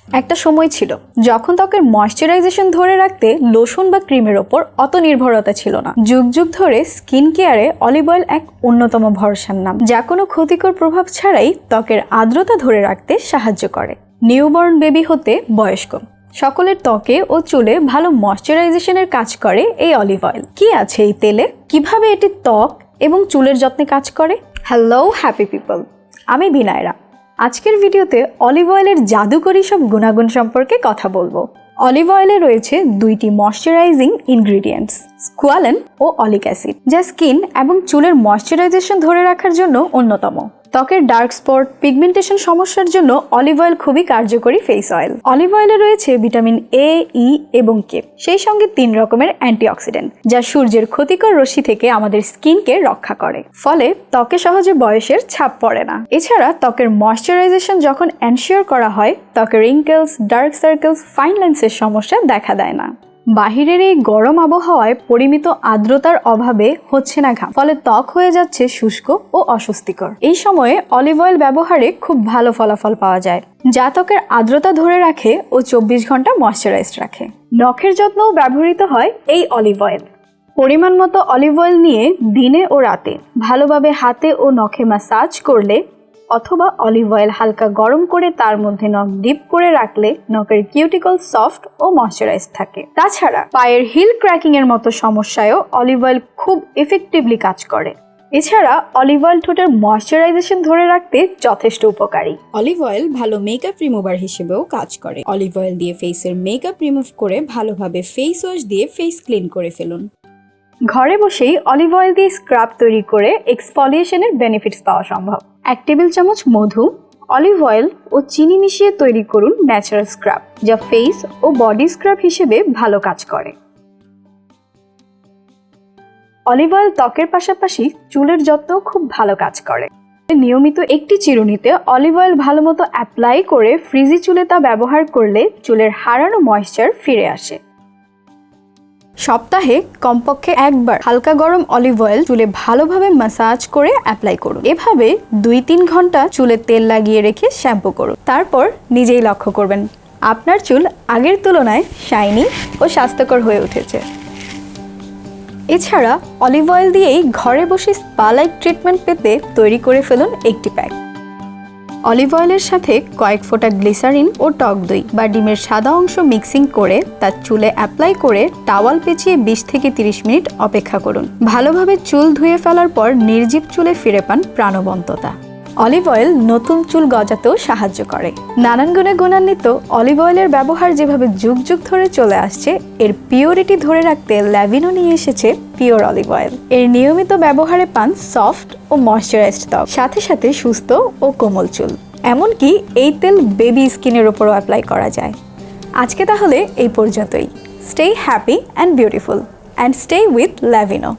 একটা সময় ছিল যখন ত্বকের ময়েশ্চারাইজেশন ধরে রাখতে লোশন বা ক্রিমের ওপর অত নির্ভরতা ছিল না। যুগ যুগ ধরে স্কিন কেয়ারে অলিভ অয়েল এক অন্যতম ভরসার নাম, যা কোনো ক্ষতিকর প্রভাব ছাড়াই ত্বকের আর্দ্রতা ধরে রাখতে সাহায্য করে। নিউবর্ন বেবি হতে বয়স্ক সকলের ত্বকে ও চুলে ভালো ময়েশ্চারাইজেশনের কাজ করে এই অলিভ অয়েল। কি আছে এই তেলে, কিভাবে এটি ত্বক এবং চুলের যত্নে কাজ করে? হ্যালো হ্যাপি পিপল, আমি বিনায়রা। আজকের ভিডিওতে অলিভ অয়েলের জাদুকরী সব গুণাগুণ সম্পর্কে কথা বলবো। অলিভ অয়েলে রয়েছে দুইটি ময়েশ্চারাইজিং ইনগ্রিডিয়েন্টস, স্কোয়ালিন ও অলিক অ্যাসিড, যা স্কিন এবং চুলের ময়েশ্চারাইজেশন ধরে রাখার জন্য অন্যতম। ত্বকের ডার্ক স্পট, পিগমেন্টেশন সমস্যার জন্য অলিভ অয়েল খুবই কার্যকরী ফেস অয়েল। অলিভ অয়েলে রয়েছে ভিটামিন এ, ই এবং কে, সেই সঙ্গে 3 রকমের অ্যান্টিঅক্সিডেন্ট, যা সূর্যের ক্ষতিকর রশ্মি থেকে আমাদের স্কিনকে রক্ষা করে, ফলে ত্বকে সহজে বয়সের ছাপ পড়ে না। এছাড়া ত্বকের ময়েশ্চারাইজেশন যখন এনশিওর করা হয়, ত্বকের রিঙ্কেলস, ডার্ক সার্কেলস, ফাইন লাইন্সের সমস্যা দেখা দেয় না। বাহিরের এই গরম আবহাওয়ায় পরিমিত আর্দ্রতার অভাবে হচ্ছে না ঘাম, ফলে ত্বক হয়ে যাচ্ছে শুষ্ক ও অস্বস্তিকর। এই সময়ে অলিভ অয়েল ব্যবহারে খুব ভালো ফলাফল পাওয়া যায়, যা ত্বকের আর্দ্রতা ধরে রাখে ও 24 ঘন্টা ময়েশ্চারাইজড রাখে। নখের যত্নেও ব্যবহৃত হয় এই অলিভ অয়েল। পরিমাণ মতো অলিভ অয়েল নিয়ে দিনে ও রাতে ভালোভাবে হাতে ও নখে ম্যাসাজ করলে অথবা অলিভ অয়েল হালকা গরম করে তার মধ্যে নখ ডিপ করে রাখলে নখের কিউটিকল সফট ও ময়েশ্চারাইজ থাকে। তাছাড়া পায়ের হিল ক্র্যাকিং এর মতো সমস্যায়ও অলিভ অয়েল খুব এফেক্টিভলি কাজ করে। এছাড়া অলিভ অয়েল ঠোঁটের ময়েশ্চারাইজেশন ধরে রাখতে যথেষ্ট উপকারী। অলিভ অয়েল ভালো মেকআপ রিমুভার হিসেবেও কাজ করে। অলিভ অয়েল দিয়ে ফেসের মেকআপ রিমুভ করে ভালোভাবে ফেস ওয়াশ দিয়ে ফেস ক্লিন করে ফেলুন। ঘরে বসেই অলিভ অয়েল দিয়ে স্ক্রাব তৈরি করে এক্সফলিয়েশনের বেনিফিটস পাওয়া সম্ভব। 1 টেবিল চামচ মধু, অলিভ অয়েল ও চিনি মিশিয়ে তৈরি করুন ন্যাচারাল স্ক্রাব, যা ফেস ও বডি স্ক্রাব হিসেবে ভালো কাজ করে। অলিভ অয়েল ত্বকের পাশাপাশি চুলের যত্নেও খুব ভালো কাজ করে। নিয়মিত একটি চিরুনিতে অলিভ অয়েল ভালোমতো অ্যাপ্লাই করে ফ্রিজি চুলে তা ব্যবহার করলে চুলের হারানো ময়েশ্চার ফিরে আসে। সপ্তাহে কমপক্ষে একবার হালকা গরম অলিভ অয়েল চুলে ভালোভাবে ম্যাসাজ করে অ্যাপ্লাই করুন। এভাবে 2-3 ঘন্টা চুলে তেল লাগিয়ে রেখে শ্যাম্পু করুন। তারপর নিজেই লক্ষ্য করবেন আপনার চুল আগের তুলনায় শাইনি ও স্বাস্থ্যকর হয়ে উঠেছে। এছাড়া অলিভ অয়েল দিয়েই ঘরে বসে স্পা লাইক ট্রিটমেন্ট পেতে তৈরি করে ফেলুন একটি প্যাক। অলিভ অয়েলের সাথে কয়েক ফোঁটা গ্লিসারিন ও টক দই বা ডিমের সাদা অংশ মিক্সিং করে তার চুলে অ্যাপ্লাই করে টাওয়াল পেঁচিয়ে 20 থেকে 30 মিনিট অপেক্ষা করুন। ভালোভাবে চুল ধুয়ে ফেলার পর নির্জীব চুলে ফিরে পান প্রাণবন্ততা। অলিভ অয়েল নতুন চুল গজাতেও সাহায্য করে। নানান গুণে গুণান্বিত অলিভ অয়েলের ব্যবহার যেভাবে যুগ যুগ ধরে চলে আসছে, এর পিওরিটি ধরে রাখতে ল্যাভিনো নিয়ে এসেছে পিওর অলিভ অয়েল। এর নিয়মিত ব্যবহারে পান সফট ও ময়েশ্চারাইজড ত্বক, সাথে সাথে সুস্থ ও কোমল চুল। এমনকি এই তেল বেবি স্কিনের উপরও অ্যাপ্লাই করা যায়। আজকে তাহলে এই পর্যন্তই। Stay happy and beautiful and stay with ল্যাভিনো।